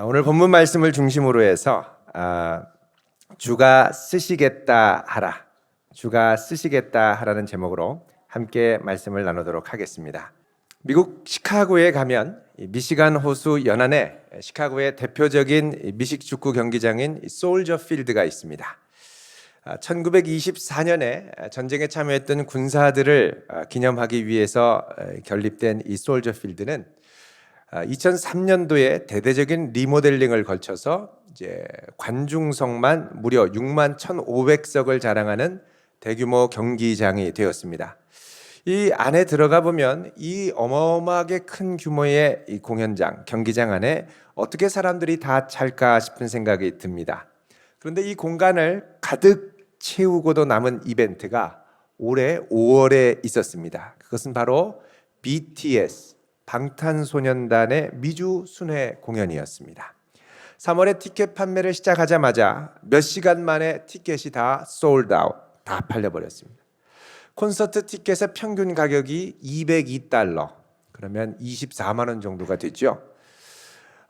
오늘 본문 말씀을 중심으로 해서 주가 쓰시겠다 하라, 주가 쓰시겠다 하라는 제목으로 함께 말씀을 나누도록 하겠습니다. 미국 시카고에 가면 미시간 호수 연안에 시카고의 대표적인 미식 축구 경기장인 솔저 필드가 있습니다. 1924년에 전쟁에 참여했던 군사들을 기념하기 위해서 건립된 이 솔저 필드는 2003년도에 대대적인 리모델링을 거쳐서 이제 관중석만 무려 6만 1,500석을 자랑하는 대규모 경기장이 되었습니다. 이 안에 들어가 보면 이 어마어마하게 큰 규모의 이 공연장, 경기장 안에 어떻게 사람들이 다 찰까 싶은 생각이 듭니다. 그런데 이 공간을 가득 채우고도 남은 이벤트가 올해 5월에 있었습니다. 그것은 바로 BTS, 방탄소년단의 미주 순회 공연이었습니다. 3월에 티켓 판매를 시작하자마자 몇 시간 만에 티켓이 다 솔드아웃, 다 팔려버렸습니다. 콘서트 티켓의 평균 가격이 $202, 그러면 24만 원 정도가 되죠.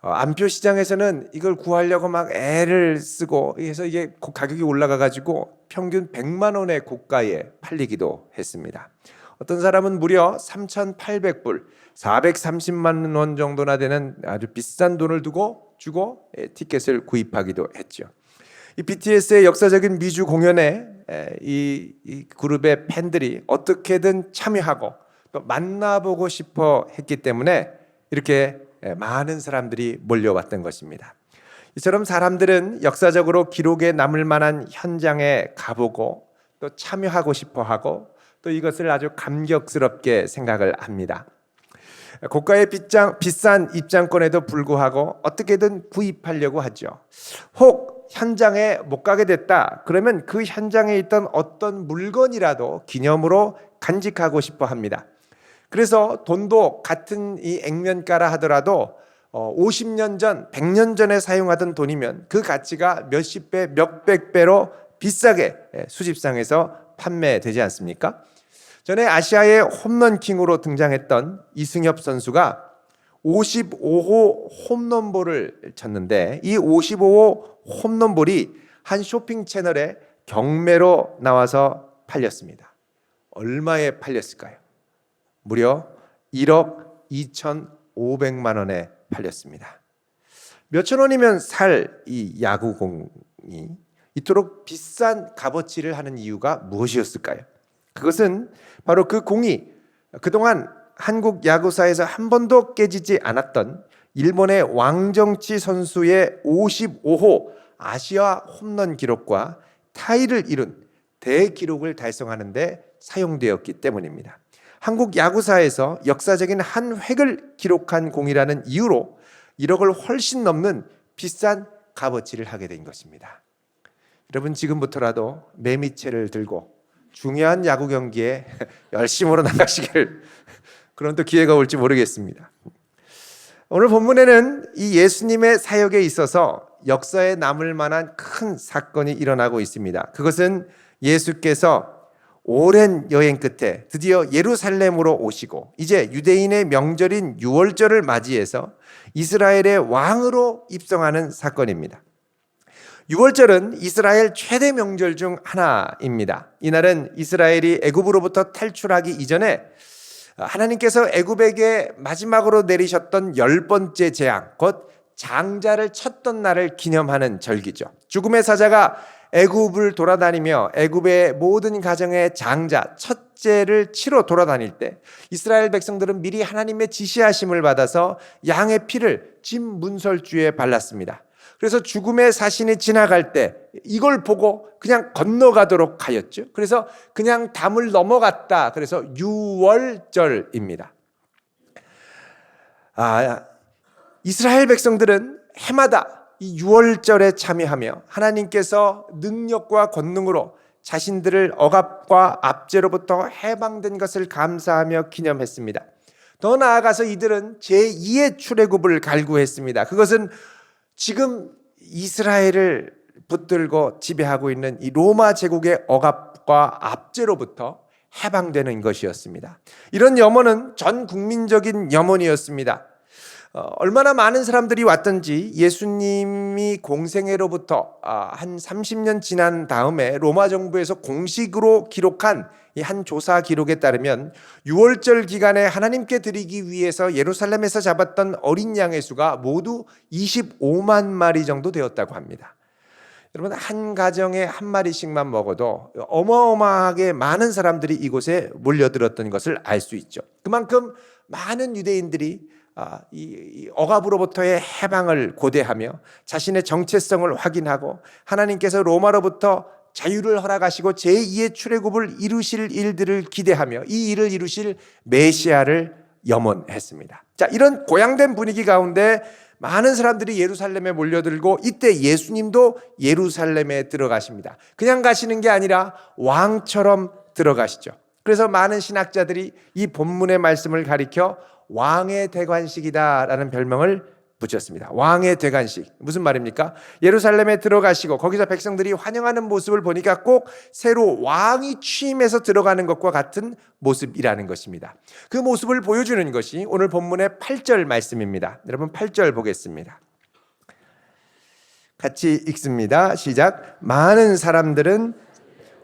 안표 시장에서는 이걸 구하려고 막 애를 쓰고 해서 이게 가격이 올라가 가지고 평균 100만 원의 고가에 팔리기도 했습니다. 어떤 사람은 무려 3,800불, 430만 원 정도나 되는 아주 비싼 돈을 주고 티켓을 구입하기도 했죠. 이 BTS의 역사적인 미주 공연에 이 그룹의 팬들이 어떻게든 참여하고 또 만나보고 싶어 했기 때문에 이렇게 많은 사람들이 몰려왔던 것입니다. 이처럼 사람들은 역사적으로 기록에 남을 만한 현장에 가보고 또 참여하고 싶어 하고 또 이것을 아주 감격스럽게 생각을 합니다. 고가의 비싼 입장권에도 불구하고 어떻게든 구입하려고 하죠. 혹 현장에 못 가게 됐다 그러면 그 현장에 있던 어떤 물건이라도 기념으로 간직하고 싶어 합니다. 그래서 돈도 같은 이 액면가라 하더라도 50년 전, 100년 전에 사용하던 돈이면 그 가치가 몇십 배, 몇백 배로 비싸게 수집상에서 판매되지 않습니까? 전에 아시아의 홈런킹으로 등장했던 이승엽 선수가 55호 홈런볼을 쳤는데 이 55호 홈런볼이 한 쇼핑 채널에 경매로 나와서 팔렸습니다. 얼마에 팔렸을까요? 무려 1억 2,500만 원에 팔렸습니다. 몇천 원이면 살 이 야구공이 이토록 비싼 값어치를 하는 이유가 무엇이었을까요? 그것은 바로 그 공이 그동안 한국 야구사에서 한 번도 깨지지 않았던 일본의 왕정치 선수의 55호 아시아 홈런 기록과 타이를 이룬 대기록을 달성하는 데 사용되었기 때문입니다. 한국 야구사에서 역사적인 한 획을 기록한 공이라는 이유로 1억을 훨씬 넘는 비싼 값어치를 하게 된 것입니다. 여러분 지금부터라도 매미채를 들고 중요한 야구 경기에 열심으로 나가시길 그런 또 기회가 올지 모르겠습니다. 오늘 본문에는 이 예수님의 사역에 있어서 역사에 남을 만한 큰 사건이 일어나고 있습니다. 그것은 예수께서 오랜 여행 끝에 드디어 예루살렘으로 오시고 이제 유대인의 명절인 유월절을 맞이해서 이스라엘의 왕으로 입성하는 사건입니다. 유월절은 이스라엘 최대 명절 중 하나입니다. 이날은 이스라엘이 애굽으로부터 탈출하기 이전에 하나님께서 애굽에게 마지막으로 내리셨던 10번째 재앙, 곧 장자를 쳤던 날을 기념하는 절기죠. 죽음의 사자가 애굽을 돌아다니며 애굽의 모든 가정의 장자, 첫째를 치러 돌아다닐 때 이스라엘 백성들은 미리 하나님의 지시하심을 받아서 양의 피를 집 문설주에 발랐습니다. 그래서 죽음의 사신이 지나갈 때 이걸 보고 그냥 건너가도록 하였죠. 그래서 그냥 담을 넘어갔다. 그래서 유월절입니다. 이스라엘 백성들은 해마다 이 유월절에 참여하며 하나님께서 능력과 권능으로 자신들을 억압과 압제로부터 해방된 것을 감사하며 기념했습니다. 더 나아가서 이들은 제2의 출애굽을 갈구했습니다. 그것은 지금 이스라엘을 붙들고 지배하고 있는 이 로마 제국의 억압과 압제로부터 해방되는 것이었습니다. 이런 염원은 전 국민적인 염원이었습니다. 얼마나 많은 사람들이 왔던지 예수님이 공생애로부터 한 30년 지난 다음에 로마 정부에서 공식으로 기록한 이 한 조사 기록에 따르면 6월절 기간에 하나님께 드리기 위해서 예루살렘에서 잡았던 어린 양의 수가 모두 25만 마리 정도 되었다고 합니다. 여러분, 한 가정에 한 마리씩만 먹어도 어마어마하게 많은 사람들이 이곳에 몰려들었던 것을 알 수 있죠. 그만큼 많은 유대인들이 이 억압으로부터의 해방을 고대하며 자신의 정체성을 확인하고 하나님께서 로마로부터 자유를 허락하시고 제2의 출애굽을 이루실 일들을 기대하며 이 일을 이루실 메시아를 염원했습니다. 자, 이런 고양된 분위기 가운데 많은 사람들이 예루살렘에 몰려들고 이때 예수님도 예루살렘에 들어가십니다. 그냥 가시는 게 아니라 왕처럼 들어가시죠. 그래서 많은 신학자들이 이 본문의 말씀을 가리켜 왕의 대관식이다라는 별명을 붙였습니다. 왕의 대관식. 무슨 말입니까? 예루살렘에 들어가시고 거기서 백성들이 환영하는 모습을 보니까 꼭 새로 왕이 취임해서 들어가는 것과 같은 모습이라는 것입니다. 그 모습을 보여주는 것이 오늘 본문의 8절 말씀입니다. 여러분 8절 보겠습니다. 같이 읽습니다. 시작. 많은 사람들은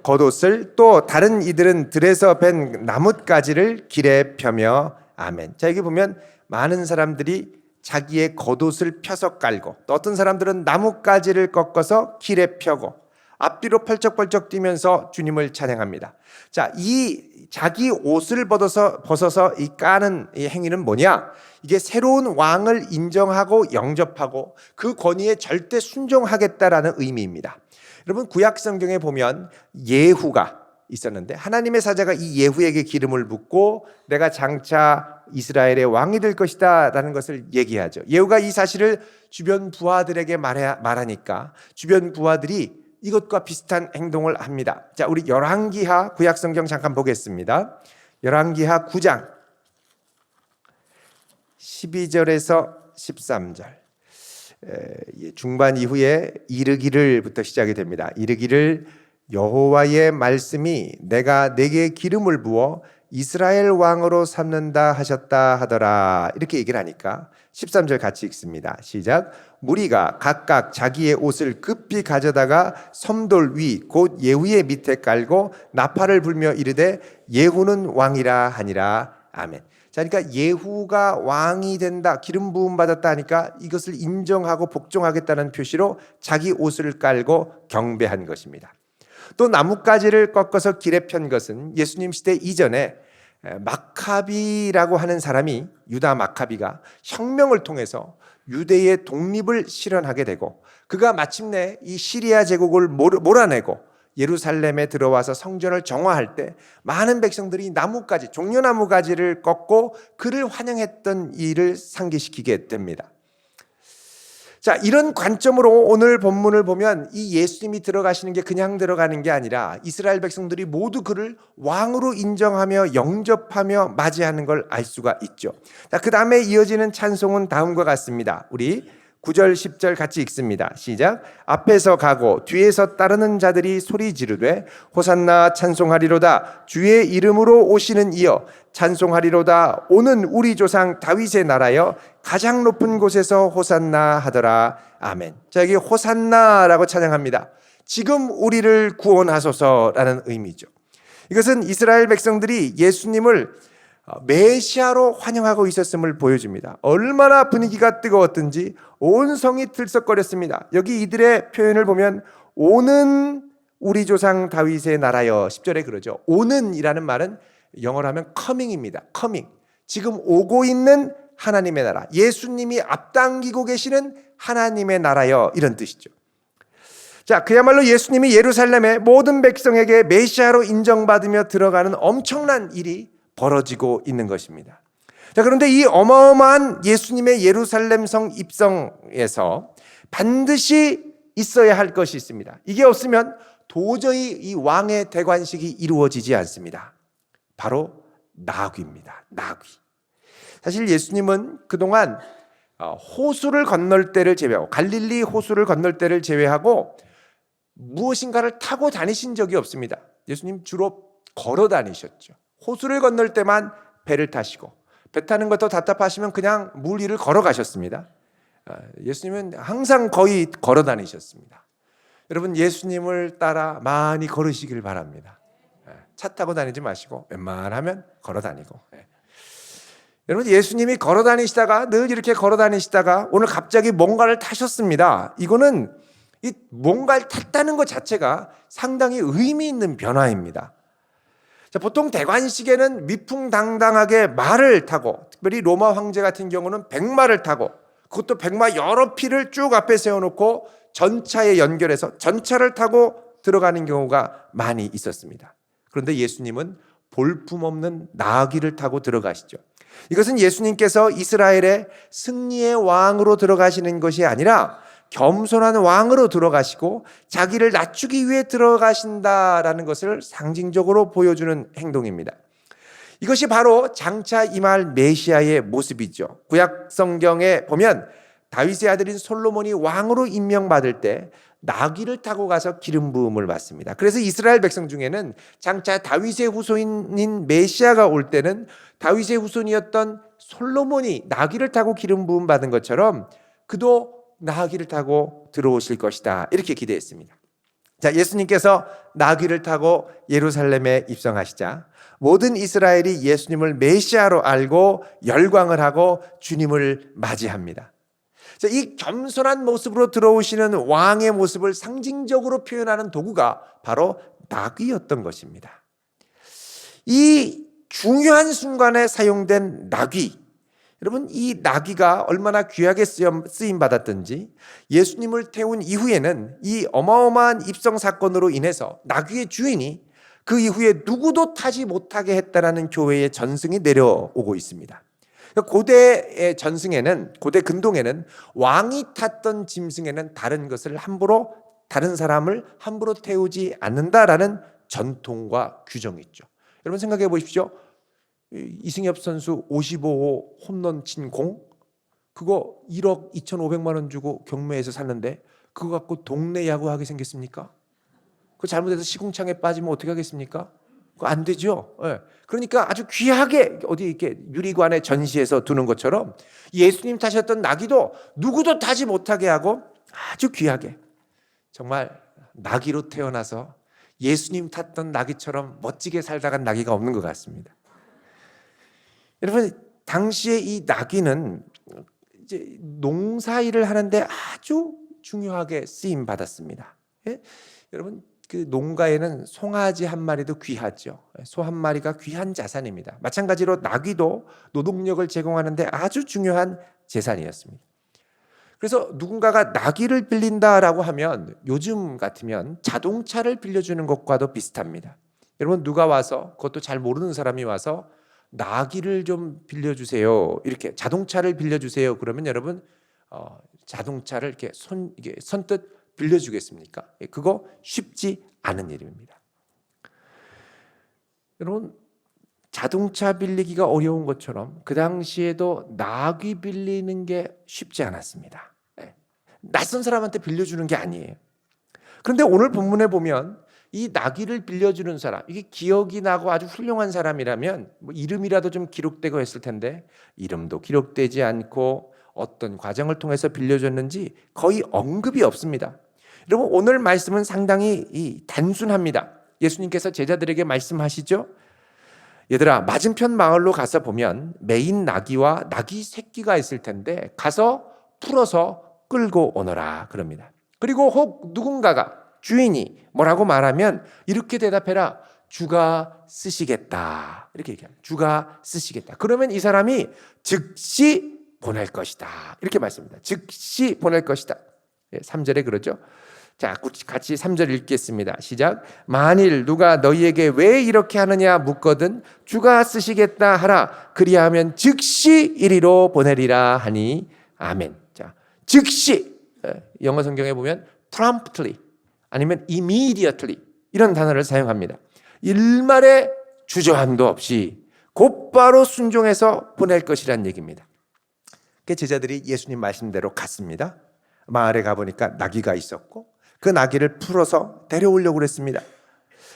겉옷을 또 다른 이들은 들에서 벤 나뭇가지를 길에 펴며 아멘. 자, 여기 보면 많은 사람들이 자기의 겉옷을 펴서 깔고 또 어떤 사람들은 나뭇가지를 꺾어서 길에 펴고 앞뒤로 펄쩍펄쩍 뛰면서 주님을 찬양합니다. 자, 이 자기 옷을 벗어서 이 까는 이 행위는 뭐냐? 이게 새로운 왕을 인정하고 영접하고 그 권위에 절대 순종하겠다라는 의미입니다. 여러분, 구약 성경에 보면 예후가 있었는데 하나님의 사자가 이 예후에게 기름을 붓고 내가 장차 이스라엘의 왕이 될 것이다 라는 것을 얘기하죠. 예후가 이 사실을 주변 부하들에게 말하니까 주변 부하들이 이것과 비슷한 행동을 합니다. 자, 우리 열왕기하 구약 성경 잠깐 보겠습니다. 열왕기하 9장 12절에서 13절 중반 이후에 이르기를부터 시작이 됩니다. 이르기를 여호와의 말씀이 내가 내게 기름을 부어 이스라엘 왕으로 삼는다 하셨다 하더라. 이렇게 얘기를 하니까 13절 같이 읽습니다. 시작. 무리가 각각 자기의 옷을 급히 가져다가 섬돌 위 곧 예후의 밑에 깔고 나팔을 불며 이르되 예후는 왕이라 하니라. 아멘. 자, 그러니까 예후가 왕이 된다, 기름 부음 받았다 하니까 이것을 인정하고 복종하겠다는 표시로 자기 옷을 깔고 경배한 것입니다. 또 나뭇가지를 꺾어서 길에 편 것은 예수님 시대 이전에 마카비라고 하는 사람이 유다 마카비가 혁명을 통해서 유대의 독립을 실현하게 되고 그가 마침내 이 시리아 제국을 몰아내고 예루살렘에 들어와서 성전을 정화할 때 많은 백성들이 나뭇가지, 종려나무 가지를 꺾고 그를 환영했던 일을 상기시키게 됩니다. 자, 이런 관점으로 오늘 본문을 보면 이 예수님이 들어가시는 게 그냥 들어가는 게 아니라 이스라엘 백성들이 모두 그를 왕으로 인정하며 영접하며 맞이하는 걸 알 수가 있죠. 자, 그 다음에 이어지는 찬송은 다음과 같습니다. 우리 9절 10절 같이 읽습니다. 시작. 앞에서 가고 뒤에서 따르는 자들이 소리 지르되 호산나 찬송하리로다. 주의 이름으로 오시는 이여 찬송하리로다. 오는 우리 조상 다윗의 나라여 가장 높은 곳에서 호산나 하더라. 아멘. 자, 여기 호산나라고 찬양합니다. 지금 우리를 구원하소서라는 의미죠. 이것은 이스라엘 백성들이 예수님을 메시아로 환영하고 있었음을 보여줍니다. 얼마나 분위기가 뜨거웠던지 온 성이 들썩거렸습니다. 여기 이들의 표현을 보면 오는 우리 조상 다윗의 나라여 10절에 그러죠. 오는 이라는 말은 영어로 하면 coming입니다. coming. 지금 오고 있는 하나님의 나라. 예수님이 앞당기고 계시는 하나님의 나라여 이런 뜻이죠. 자, 그야말로 예수님이 예루살렘의 모든 백성에게 메시아로 인정받으며 들어가는 엄청난 일이 벌어지고 있는 것입니다. 자, 그런데 이 어마어마한 예수님의 예루살렘 성 입성에서 반드시 있어야 할 것이 있습니다. 이게 없으면 도저히 이 왕의 대관식이 이루어지지 않습니다. 바로 나귀입니다. 나귀. 사실 예수님은 그동안 호수를 건널 때를 제외하고 갈릴리 호수를 건널 때를 제외하고 무엇인가를 타고 다니신 적이 없습니다. 예수님 주로 걸어 다니셨죠. 호수를 건널 때만 배를 타시고 배 타는 것도 답답하시면 그냥 물 위를 걸어가셨습니다. 예수님은 항상 거의 걸어 다니셨습니다. 여러분, 예수님을 따라 많이 걸으시길 바랍니다. 차 타고 다니지 마시고 웬만하면 걸어 다니고. 여러분, 예수님이 걸어 다니시다가 늘 이렇게 걸어 다니시다가 오늘 갑자기 뭔가를 타셨습니다. 이거는 이 뭔가를 탔다는 것 자체가 상당히 의미 있는 변화입니다. 자, 보통 대관식에는 위풍당당하게 말을 타고, 특별히 로마 황제 같은 경우는 백마를 타고, 그것도 백마 여러 피를 쭉 앞에 세워놓고 전차에 연결해서 전차를 타고 들어가는 경우가 많이 있었습니다. 그런데 예수님은 볼품없는 나귀를 타고 들어가시죠. 이것은 예수님께서 이스라엘의 승리의 왕으로 들어가시는 것이 아니라 겸손한 왕으로 들어가시고 자기를 낮추기 위해 들어가신다라는 것을 상징적으로 보여주는 행동입니다. 이것이 바로 장차 임할 메시아의 모습이죠. 구약 성경에 보면 다윗의 아들인 솔로몬이 왕으로 임명받을 때 나귀를 타고 가서 기름 부음을 받습니다. 그래서 이스라엘 백성 중에는 장차 다윗의 후손인 메시아가 올 때는 다윗의 후손이었던 솔로몬이 나귀를 타고 기름 부음 받은 것처럼 그도 나귀를 타고 들어오실 것이다, 이렇게 기대했습니다. 자, 예수님께서 나귀를 타고 예루살렘에 입성하시자 모든 이스라엘이 예수님을 메시아로 알고 열광을 하고 주님을 맞이합니다. 자, 이 겸손한 모습으로 들어오시는 왕의 모습을 상징적으로 표현하는 도구가 바로 나귀였던 것입니다. 이 중요한 순간에 사용된 나귀, 여러분, 이 나귀가 얼마나 귀하게 쓰임 받았던지 예수님을 태운 이후에는 이 어마어마한 입성 사건으로 인해서 나귀의 주인이 그 이후에 누구도 타지 못하게 했다라는 교회의 전승이 내려오고 있습니다. 고대의 전승에는, 고대 근동에는 왕이 탔던 짐승에는 다른 사람을 함부로 태우지 않는다라는 전통과 규정이 있죠. 여러분, 생각해 보십시오. 이승엽 선수 55호 홈런 친 공, 그거 1억 2,500만 원 주고 경매에서 샀는데 그거 갖고 동네 야구하게 생겼습니까? 그거 잘못해서 시궁창에 빠지면 어떻게 하겠습니까? 그거 안 되죠. 네. 그러니까 아주 귀하게 어디 이렇게 유리관에 전시해서 두는 것처럼 예수님 타셨던 나귀도 누구도 타지 못하게 하고 아주 귀하게, 정말 나귀로 태어나서 예수님 탔던 나귀처럼 멋지게 살다간 나귀가 없는 것 같습니다. 여러분, 당시에 이 나귀는 이제 농사일을 하는데 아주 중요하게 쓰임 받았습니다. 예? 여러분, 그 농가에는 송아지 한 마리도 귀하죠. 소 한 마리가 귀한 자산입니다. 마찬가지로 나귀도 노동력을 제공하는데 아주 중요한 재산이었습니다. 그래서 누군가가 나귀를 빌린다라고 하면 요즘 같으면 자동차를 빌려주는 것과도 비슷합니다. 여러분, 누가 와서, 그것도 잘 모르는 사람이 와서 나귀를 좀 빌려주세요, 이렇게 자동차를 빌려주세요 그러면 여러분, 자동차를 이게 선뜻 빌려주겠습니까? 그거 쉽지 않은 일입니다. 여러분, 자동차 빌리기가 어려운 것처럼 그 당시에도 나귀 빌리는 게 쉽지 않았습니다. 낯선 사람한테 빌려주는 게 아니에요. 그런데 오늘 본문에 보면 이 나귀를 빌려주는 사람, 이게 기억이 나고 아주 훌륭한 사람이라면 뭐 이름이라도 좀 기록되고 했을 텐데 이름도 기록되지 않고 어떤 과정을 통해서 빌려줬는지 거의 언급이 없습니다. 여러분, 오늘 말씀은 상당히 단순합니다. 예수님께서 제자들에게 말씀하시죠. 얘들아, 맞은편 마을로 가서 보면 메인 나귀와 나귀 새끼가 있을 텐데 가서 풀어서 끌고 오너라 그럽니다. 그리고 혹 누군가가, 주인이 뭐라고 말하면 이렇게 대답해라. 주가 쓰시겠다. 이렇게 얘기합니다. 주가 쓰시겠다. 그러면 이 사람이 즉시 보낼 것이다, 이렇게 말씀합니다. 즉시 보낼 것이다. 3절에 그러죠. 자, 같이 3절 읽겠습니다. 시작. 만일 누가 너희에게 왜 이렇게 하느냐 묻거든 주가 쓰시겠다 하라. 그리하면 즉시 이리로 보내리라 하니 아멘. 자, 즉시, 영어 성경에 보면 promptly 아니면 immediately 이런 단어를 사용합니다. 일말의 주저함도 없이 곧바로 순종해서 보낼 것이란 얘기입니다. 제자들이 예수님 말씀대로 갔습니다. 마을에 가보니까 나귀가 있었고 그 나귀를 풀어서 데려오려고 그랬습니다.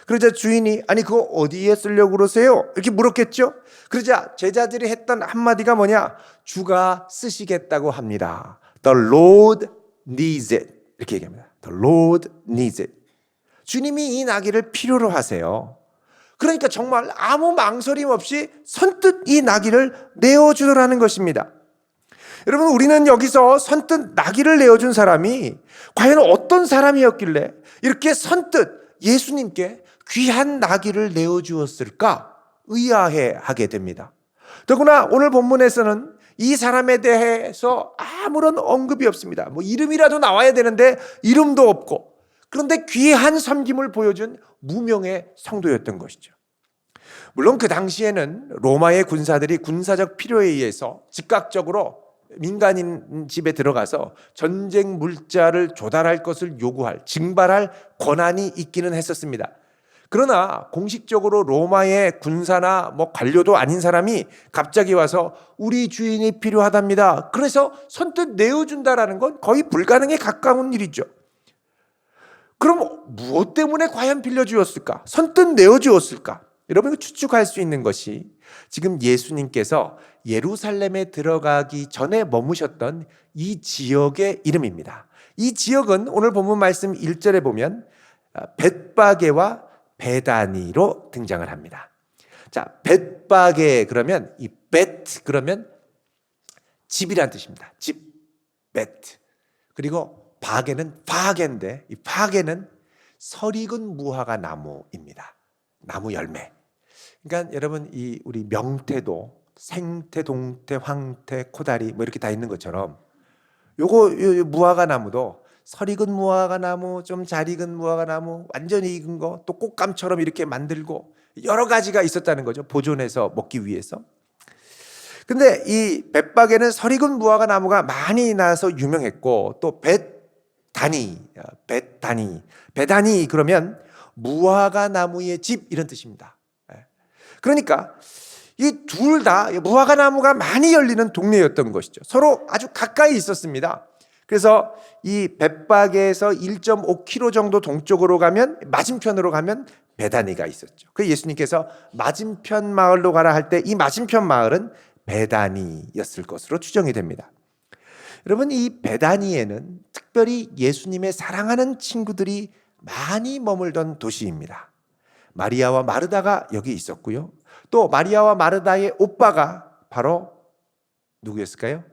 그러자 주인이 아니 그거 어디에 쓰려고 그러세요? 이렇게 물었겠죠. 그러자 제자들이 했던 한마디가 뭐냐? 주가 쓰시겠다고 합니다. The Lord needs it. 이렇게 얘기합니다. The Lord needs it. 주님이 이 나귀를 필요로 하세요. 그러니까 정말 아무 망설임 없이 선뜻 이 나귀를 내어주더라는 것입니다. 여러분, 우리는 여기서 선뜻 나귀를 내어준 사람이 과연 어떤 사람이었길래 이렇게 선뜻 예수님께 귀한 나귀를 내어주었을까 의아해 하게 됩니다. 더구나 오늘 본문에서는 이 사람에 대해서 아무런 언급이 없습니다. 뭐 이름이라도 나와야 되는데 이름도 없고, 그런데 귀한 섬김을 보여준 무명의 성도였던 것이죠. 물론 그 당시에는 로마의 군사들이 군사적 필요에 의해서 즉각적으로 민간인 집에 들어가서 전쟁 물자를 조달할 것을 요구할, 징발할 권한이 있기는 했었습니다. 그러나 공식적으로 로마의 군사나 뭐 관료도 아닌 사람이 갑자기 와서 우리 주인이 필요하답니다. 그래서 선뜻 내어준다라는 건 거의 불가능에 가까운 일이죠. 그럼 무엇 때문에 과연 빌려주었을까? 선뜻 내어주었을까? 여러분, 추측할 수 있는 것이 지금 예수님께서 예루살렘에 들어가기 전에 머무셨던 이 지역의 이름입니다. 이 지역은 오늘 본문 말씀 1절에 보면 벳바게와 베다니로 등장을 합니다. 자, 벳바게 그러면 이 벳 그러면 집이란 뜻입니다. 집, 벳. 그리고 바게는 파게인데 이 파게는 설익은 무화과 나무입니다. 나무 열매. 그러니까 여러분, 이 우리 명태도 생태, 동태, 황태, 코다리 뭐 이렇게 다 있는 것처럼 요거 무화과 나무도 설익은 무화과 나무, 좀 잘 익은 무화과 나무, 완전히 익은 거, 또 꽃감처럼 이렇게 만들고 여러 가지가 있었다는 거죠. 보존해서 먹기 위해서. 근데 이 벳바게는 설익은 무화과 나무가 많이 나서 유명했고, 또 베다니 그러면 무화과 나무의 집 이런 뜻입니다. 그러니까 이 둘 다 무화과 나무가 많이 열리는 동네였던 것이죠. 서로 아주 가까이 있었습니다. 그래서 이 벳바게에서 1.5km 정도 동쪽으로 가면, 맞은편으로 가면 베다니가 있었죠. 그래서 예수님께서 맞은편 마을로 가라 할 때 이 맞은편 마을은 베다니였을 것으로 추정이 됩니다. 여러분, 이 베다니에는 특별히 예수님의 사랑하는 친구들이 많이 머물던 도시입니다. 마리아와 마르다가 여기 있었고요. 또 마리아와 마르다의 오빠가 바로 누구였을까요?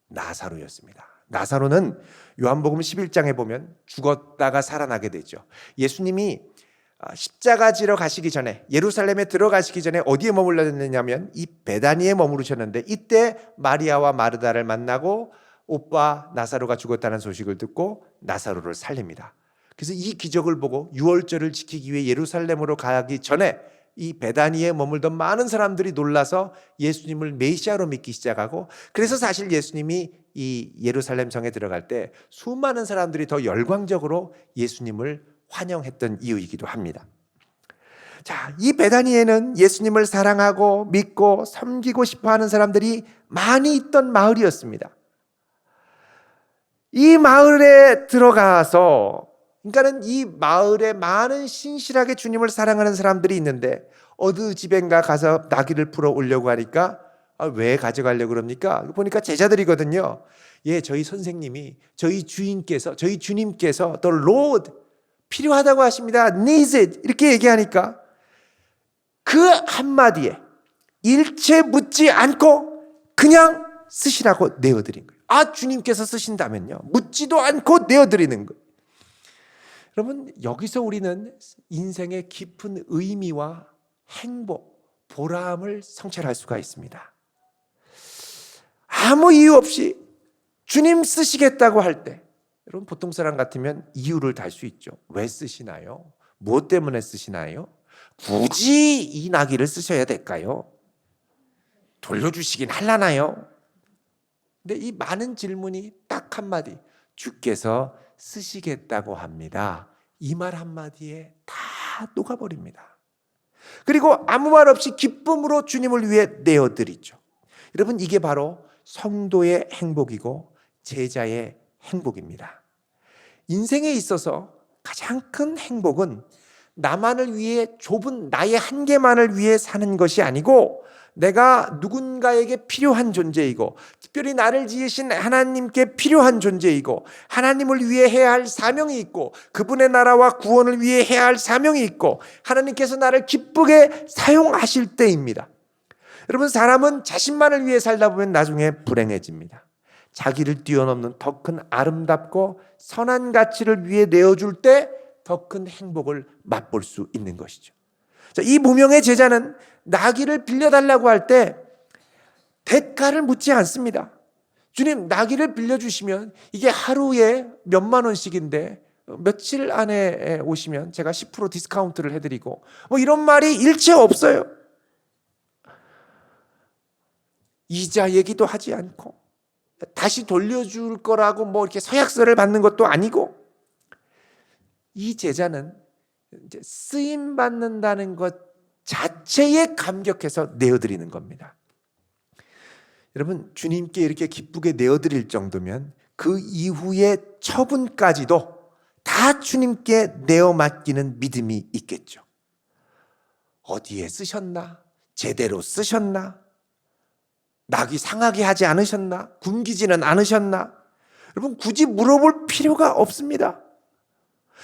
나사로였습니다. 나사로는 요한복음 11장에 보면 죽었다가 살아나게 되죠. 예수님이 십자가 지러 가시기 전에, 예루살렘에 들어가시기 전에 어디에 머물렀느냐면 이 베다니에 머무르셨는데, 이때 마리아와 마르다를 만나고 오빠 나사로가 죽었다는 소식을 듣고 나사로를 살립니다. 그래서 이 기적을 보고 유월절을 지키기 위해 예루살렘으로 가기 전에 이 베다니에 머물던 많은 사람들이 놀라서 예수님을 메시아로 믿기 시작하고, 그래서 사실 예수님이 이 예루살렘 성에 들어갈 때 수많은 사람들이 더 열광적으로 예수님을 환영했던 이유이기도 합니다. 자, 이 베다니에는 예수님을 사랑하고 믿고 섬기고 싶어하는 사람들이 많이 있던 마을이었습니다. 이 마을에 들어가서, 그러니까는 이 마을에 많은 신실하게 주님을 사랑하는 사람들이 있는데, 어느 집엔가 가서 나귀를 풀어 오려고 하니까 왜 가져가려고 그럽니까? 보니까 제자들이거든요. 예, 저희 선생님이, 저희 주님께서 The Lord 필요하다고 하십니다. Needs it. 이렇게 얘기하니까 그 한마디에 일체 묻지 않고 그냥 쓰시라고 내어드린 거예요. 아, 주님께서 쓰신다면요, 묻지도 않고 내어드리는 거예요. 여러분, 여기서 우리는 인생의 깊은 의미와 행복, 보람을 성찰할 수가 있습니다. 아무 이유 없이 주님 쓰시겠다고 할 때, 여러분, 보통 사람 같으면 이유를 달 수 있죠. 왜 쓰시나요? 무엇 때문에 쓰시나요? 굳이 이 나귀를 쓰셔야 될까요? 돌려주시긴 하려나요? 근데 이 많은 질문이 딱 한마디, 주께서 쓰시겠다고 합니다. 이 말 한마디에 다 녹아버립니다. 그리고 아무 말 없이 기쁨으로 주님을 위해 내어드리죠. 여러분, 이게 바로 성도의 행복이고 제자의 행복입니다. 인생에 있어서 가장 큰 행복은 나만을 위해, 좁은 나의 한계만을 위해 사는 것이 아니고 내가 누군가에게 필요한 존재이고 특별히 나를 지으신 하나님께 필요한 존재이고 하나님을 위해 해야 할 사명이 있고 그분의 나라와 구원을 위해 해야 할 사명이 있고 하나님께서 나를 기쁘게 사용하실 때입니다. 여러분, 사람은 자신만을 위해 살다 보면 나중에 불행해집니다. 자기를 뛰어넘는 더 큰 아름답고 선한 가치를 위해 내어줄 때 더 큰 행복을 맛볼 수 있는 것이죠. 자, 이 무명의 제자는 나귀를 빌려달라고 할 때 대가를 묻지 않습니다. 주님, 나귀를 빌려주시면 이게 하루에 몇만 원씩인데 며칠 안에 오시면 제가 10% 디스카운트를 해드리고 뭐 이런 말이 일체 없어요. 이자 얘기도 하지 않고 다시 돌려줄 거라고 뭐 이렇게 서약서를 받는 것도 아니고 이 제자는 이제 쓰임 받는다는 것 자체에 감격해서 내어드리는 겁니다. 여러분, 주님께 이렇게 기쁘게 내어드릴 정도면 그 이후의 처분까지도 다 주님께 내어 맡기는 믿음이 있겠죠. 어디에 쓰셨나? 제대로 쓰셨나? 낙이 상하게 하지 않으셨나? 굶기지는 않으셨나? 여러분, 굳이 물어볼 필요가 없습니다.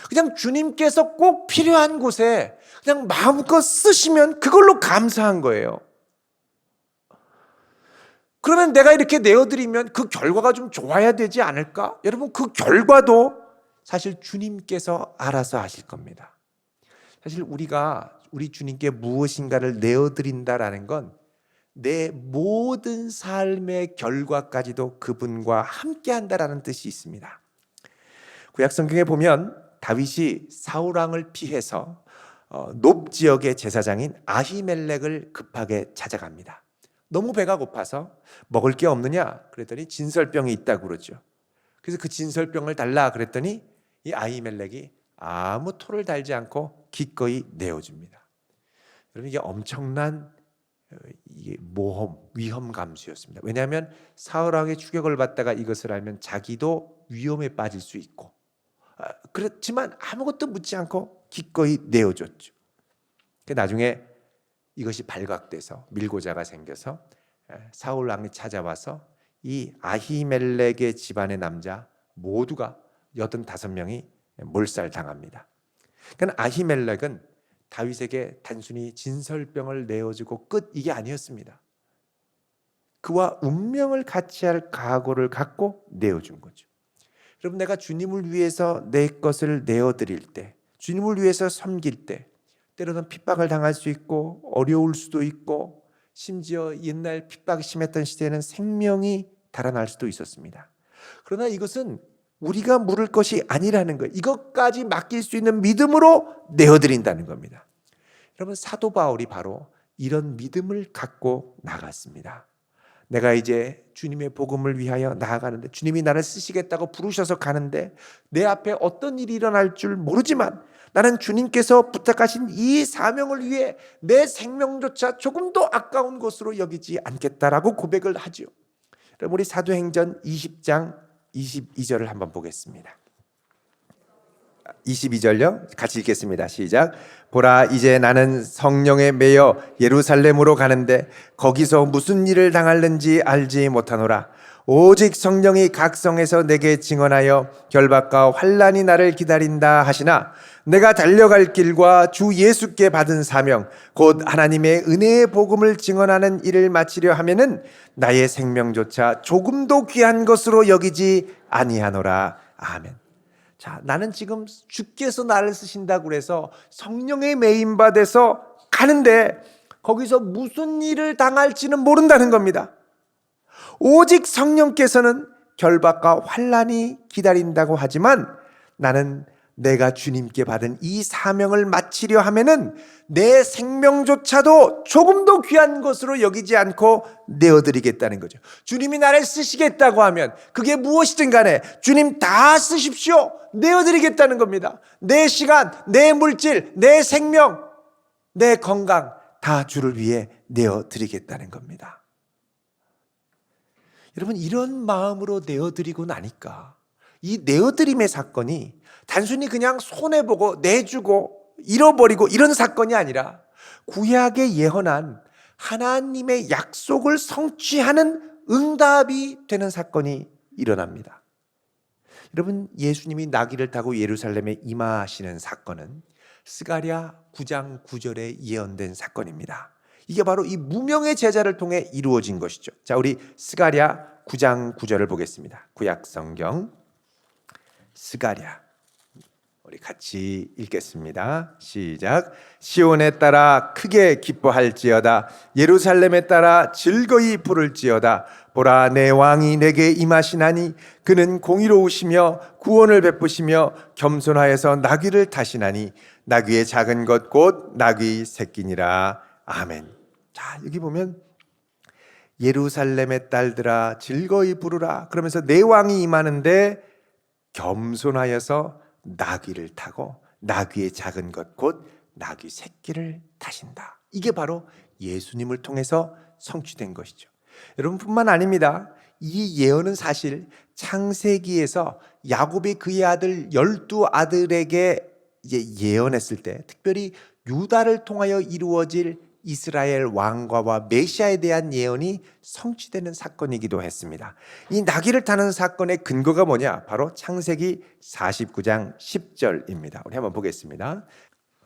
그냥 주님께서 꼭 필요한 곳에 그냥 마음껏 쓰시면 그걸로 감사한 거예요. 그러면 내가 이렇게 내어드리면 그 결과가 좀 좋아야 되지 않을까? 여러분, 그 결과도 사실 주님께서 알아서 하실 겁니다. 사실 우리가 우리 주님께 무엇인가를 내어드린다라는 건 내 모든 삶의 결과까지도 그분과 함께 한다라는 뜻이 있습니다. 구약 성경에 보면 다윗이 사울 왕을 피해서 높 지역의 제사장인 아히멜렉을 급하게 찾아갑니다. 너무 배가 고파서 먹을 게 없느냐 그랬더니 진설병이 있다고 그러죠. 그래서 그 진설병을 달라 그랬더니 이 아히멜렉이 아무 토를 달지 않고 기꺼이 내어줍니다. 여러분, 이게 엄청난 위험 감수였습니다. 왜냐하면 사울 왕의 추격을 받다가 이것을 알면 자기도 위험에 빠질 수 있고, 그렇지만 아무것도 묻지 않고 기꺼이 내어줬죠. 나중에 이것이 발각돼서 밀고자가 생겨서 사울 왕이 찾아와서 이 아히멜렉의 집안의 남자 모두가 85명이 몰살당합니다. 그러니까 아히멜렉은 다윗에게 단순히 진설병을 내어주고 끝, 이게 아니었습니다. 그와 운명을 같이 할 각오를 갖고 내어준 거죠. 여러분, 내가 주님을 위해서 내 것을 내어드릴 때, 주님을 위해서 섬길 때 때로는 핍박을 당할 수 있고 어려울 수도 있고 심지어 옛날 핍박이 심했던 시대에는 생명이 달아날 수도 있었습니다. 그러나 이것은 우리가 물을 것이 아니라는 거예요. 이것까지 맡길 수 있는 믿음으로 내어드린다는 겁니다. 여러분, 사도 바울이 바로 이런 믿음을 갖고 나갔습니다. 내가 이제 주님의 복음을 위하여 나아가는데, 주님이 나를 쓰시겠다고 부르셔서 가는데 내 앞에 어떤 일이 일어날 줄 모르지만 나는 주님께서 부탁하신 이 사명을 위해 내 생명조차 조금도 아까운 것으로 여기지 않겠다라고 고백을 하죠. 그럼 우리 사도행전 20장 22절을 한번 보겠습니다. 22절요? 같이 읽겠습니다. 시작. 보라, 이제 나는 성령에 매여 예루살렘으로 가는데 거기서 무슨 일을 당할는지 알지 못하노라. 오직 성령이 각 성에서 내게 증언하여 결박과 환난이 나를 기다린다 하시나 내가 달려갈 길과 주 예수께 받은 사명 곧 하나님의 은혜의 복음을 증언하는 일을 마치려 하면은 나의 생명조차 조금도 귀한 것으로 여기지 아니하노라. 아멘. 자, 나는 지금 주께서 나를 쓰신다고 그래서 성령의 메인받아서 가는데 거기서 무슨 일을 당할지는 모른다는 겁니다. 오직 성령께서는 결박과 환난이 기다린다고 하지만 나는 내가 주님께 받은 이 사명을 마치려 하면은 내 생명조차도 조금도 귀한 것으로 여기지 않고 내어드리겠다는 거죠. 주님이 나를 쓰시겠다고 하면 그게 무엇이든 간에 주님 다 쓰십시오. 내어드리겠다는 겁니다. 내 시간, 내 물질, 내 생명, 내 건강 다 주를 위해 내어드리겠다는 겁니다. 여러분, 이런 마음으로 내어드리고 나니까 이 내어드림의 사건이 단순히 그냥 손해보고 내주고 잃어버리고 이런 사건이 아니라 구약에 예언한 하나님의 약속을 성취하는 응답이 되는 사건이 일어납니다. 여러분, 예수님이 나귀를 타고 예루살렘에 임하시는 사건은 스가랴 9장 9절에 예언된 사건입니다. 이게 바로 이 무명의 제자를 통해 이루어진 것이죠. 자, 우리 스가랴 9장 9절을 보겠습니다. 구약 성경 스가랴, 우리 같이 읽겠습니다. 시작. 시온에 따라 크게 기뻐할지어다. 예루살렘에 따라 즐거이 부를지어다. 보라, 내 왕이 내게 임하시나니 그는 공의로우시며 구원을 베푸시며 겸손하여서 나귀를 타시나니 나귀의 작은 것 곧 나귀 새끼니라. 아멘. 자, 여기 보면 예루살렘의 딸들아 즐거이 부르라 그러면서 내 왕이 임하는데 겸손하여서 나귀를 타고 나귀의 작은 것 곧 나귀 새끼를 타신다. 이게 바로 예수님을 통해서 성취된 것이죠. 여러분뿐만 아닙니다. 이 예언은 사실 창세기에서 야곱이 그의 아들 12아들에게 예언했을 때 특별히 유다를 통하여 이루어질 이스라엘 왕과와 메시아에 대한 예언이 성취되는 사건이기도 했습니다. 이 나귀를 타는 사건의 근거가 뭐냐? 바로 창세기 49장 10절입니다. 우리 한번 보겠습니다.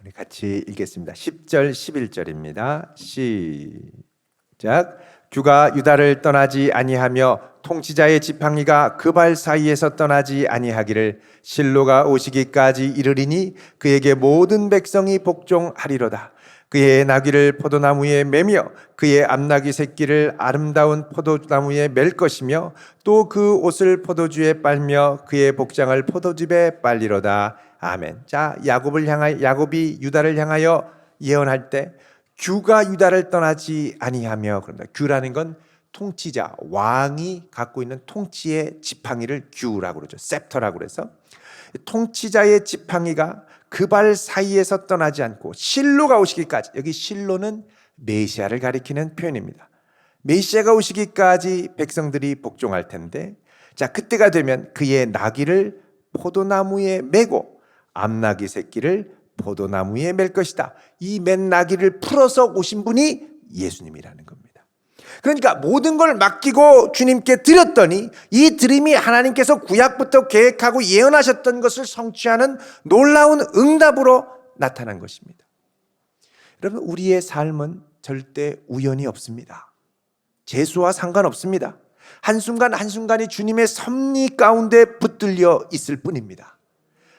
우리 같이 읽겠습니다. 10절 11절입니다. 시작. 규가 유다를 떠나지 아니하며 통치자의 지팡이가 그 발 사이에서 떠나지 아니하기를 실로가 오시기까지 이르리니 그에게 모든 백성이 복종하리로다. 그의 나귀를 포도나무에 매며 그의 암나귀 새끼를 아름다운 포도나무에 맬 것이며 또 그 옷을 포도주에 빨며 그의 복장을 포도즙에 빨리로다. 아멘. 자, 야곱이 유다를 향하여 예언할 때 규가 유다를 떠나지 아니하며, 그런다. 규라는 건 통치자, 왕이 갖고 있는 통치의 지팡이를 규라고 그러죠. 셉터라고 그래서 통치자의 지팡이가 그 발 사이에서 떠나지 않고 실로가 오시기까지, 여기 실로는 메시아를 가리키는 표현입니다. 메시아가 오시기까지 백성들이 복종할 텐데, 자, 그때가 되면 그의 나귀를 포도나무에 메고 암나귀 새끼를 포도나무에 맬 것이다. 이 맨 나귀를 풀어서 오신 분이 예수님이라는 겁니다. 그러니까 모든 걸 맡기고 주님께 드렸더니 이 드림이 하나님께서 구약부터 계획하고 예언하셨던 것을 성취하는 놀라운 응답으로 나타난 것입니다. 여러분, 우리의 삶은 절대 우연이 없습니다. 재수와 상관없습니다. 한순간 한순간이 주님의 섭리 가운데 붙들려 있을 뿐입니다.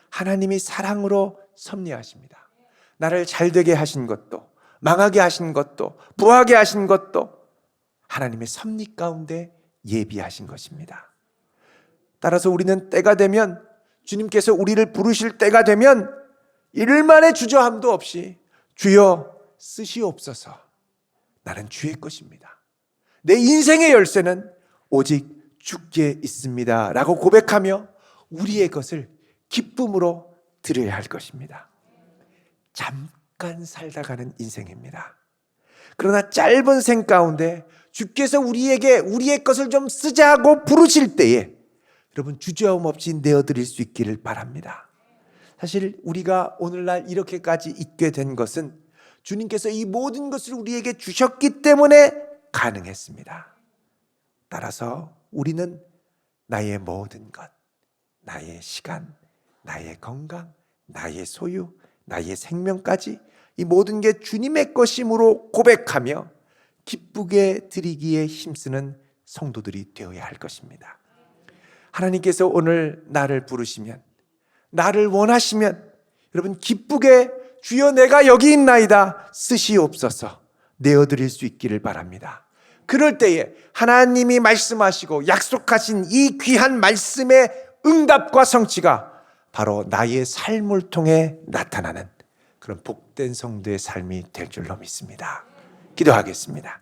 하나님이 사랑으로 섭리하십니다. 나를 잘되게 하신 것도, 망하게 하신 것도, 부하게 하신 것도 하나님의 섭리 가운데 예비하신 것입니다. 따라서 우리는 때가 되면, 주님께서 우리를 부르실 때가 되면 일만의 주저함도 없이 주여 쓰시옵소서, 나는 주의 것입니다. 내 인생의 열쇠는 오직 주께 있습니다 라고 고백하며 우리의 것을 기쁨으로 드려야 할 것입니다. 잠깐 살다 가는 인생입니다. 그러나 짧은 생 가운데 주께서 우리에게 우리의 것을 좀 쓰자고 부르실 때에 여러분 주저함 없이 내어드릴 수 있기를 바랍니다. 사실 우리가 오늘날 이렇게까지 있게 된 것은 주님께서 이 모든 것을 우리에게 주셨기 때문에 가능했습니다. 따라서 우리는 나의 모든 것, 나의 시간, 나의 건강, 나의 소유, 나의 생명까지 이 모든 게 주님의 것임으로 고백하며 기쁘게 드리기에 힘쓰는 성도들이 되어야 할 것입니다. 하나님께서 오늘 나를 부르시면, 나를 원하시면 여러분 기쁘게 주여 내가 여기 있나이다 쓰시옵소서 내어드릴 수 있기를 바랍니다. 그럴 때에 하나님이 말씀하시고 약속하신 이 귀한 말씀의 응답과 성취가 바로 나의 삶을 통해 나타나는 그런 복된 성도의 삶이 될 줄로 믿습니다. 기도하겠습니다.